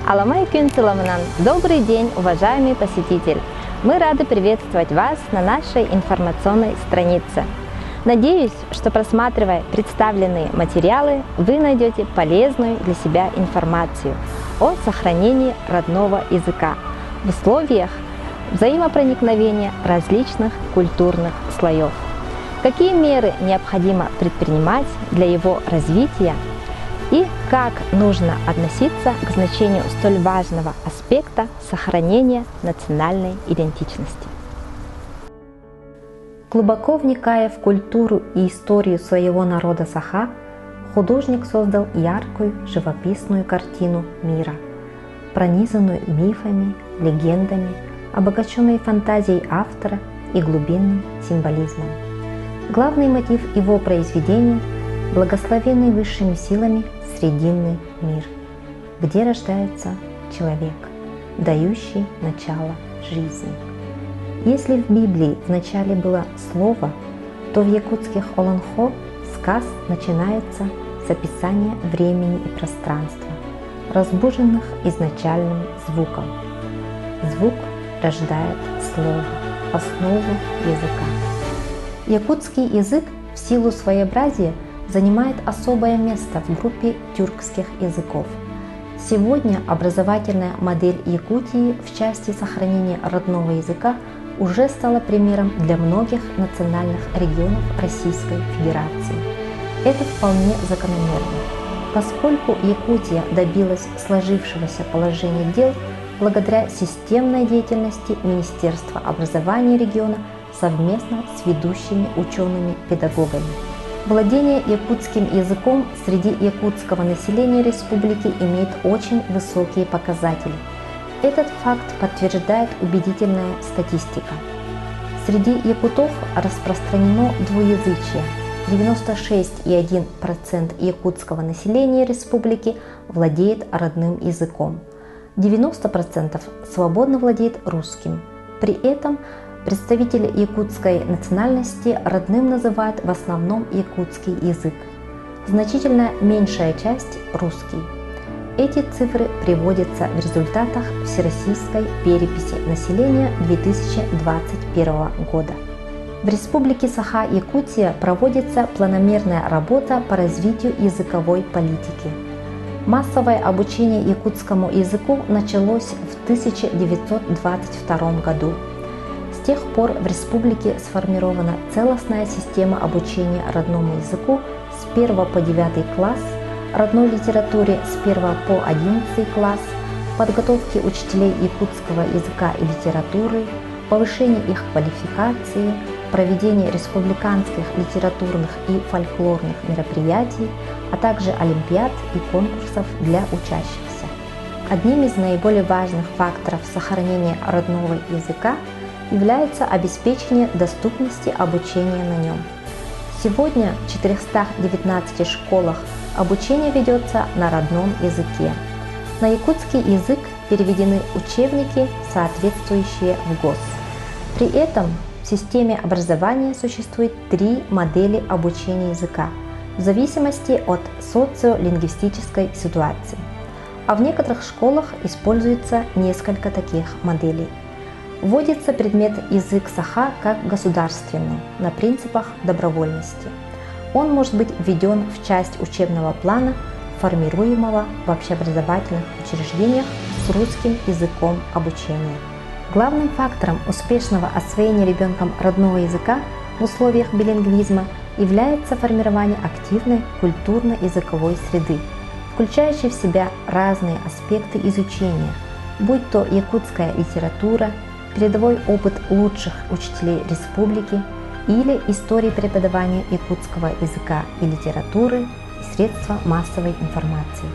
Аламайкун Тиламанан. Добрый день, уважаемый посетитель! Мы рады приветствовать вас на нашей информационной странице. Надеюсь, что, просматривая представленные материалы, вы найдете полезную для себя информацию о сохранении родного языка в условиях взаимопроникновения различных культурных слоев. Какие меры необходимо предпринимать для его развития и как нужно относиться к значению столь важного аспекта сохранения национальной идентичности. Глубоко вникая в культуру и историю своего народа саха, художник создал яркую живописную картину мира, пронизанную мифами, легендами, обогащенной фантазией автора и глубинным символизмом. Главный мотив его произведения – благословенный высшими силами Срединный мир, где рождается человек, дающий начало жизни. Если в Библии вначале было слово, то в якутских Олонхо сказ начинается с описания времени и пространства, разбуженных изначальным звуком. Звук рождает слово, основу языка. Якутский язык в силу своеобразия занимает особое место в группе тюркских языков. Сегодня образовательная модель Якутии в части сохранения родного языка уже стала примером для многих национальных регионов Российской Федерации. Это вполне закономерно, поскольку Якутия добилась сложившегося положения дел благодаря системной деятельности Министерства образования региона совместно с ведущими учеными-педагогами. Владение якутским языком среди якутского населения республики имеет очень высокие показатели. Этот факт подтверждает убедительная статистика. Среди якутов распространено двуязычие. 96,1% якутского населения республики владеет родным языком. 90% свободно владеет русским. При этом представители якутской национальности родным называют в основном якутский язык. Значительно меньшая часть – русский. Эти цифры приводятся в результатах Всероссийской переписи населения 2021 года. В Республике Саха-Якутия проводится планомерная работа по развитию языковой политики. Массовое обучение якутскому языку началось в 1922 году. С тех пор в республике сформирована целостная система обучения родному языку с 1 по 9 класс, родной литературе с 1 по 11 класс, подготовке учителей якутского языка и литературы, повышение их квалификации, проведение республиканских литературных и фольклорных мероприятий, а также олимпиад и конкурсов для учащихся. Одним из наиболее важных факторов сохранения родного языка является обеспечение доступности обучения на нем. Сегодня в 419 школах обучение ведется на родном языке. На якутский язык переведены учебники, соответствующие в ГОС. При этом в системе образования существует 3 модели обучения языка в зависимости от социолингвистической ситуации. А в некоторых школах используется несколько таких моделей. Вводится предмет язык саха как государственный на принципах добровольности. Он может быть введен в часть учебного плана, формируемого в общеобразовательных учреждениях с русским языком обучения. Главным фактором успешного освоения ребенком родного языка в условиях билингвизма является формирование активной культурно-языковой среды, включающей в себя разные аспекты изучения, будь то якутская литература, передовой опыт лучших учителей республики или истории преподавания якутского языка и литературы и средства массовой информации.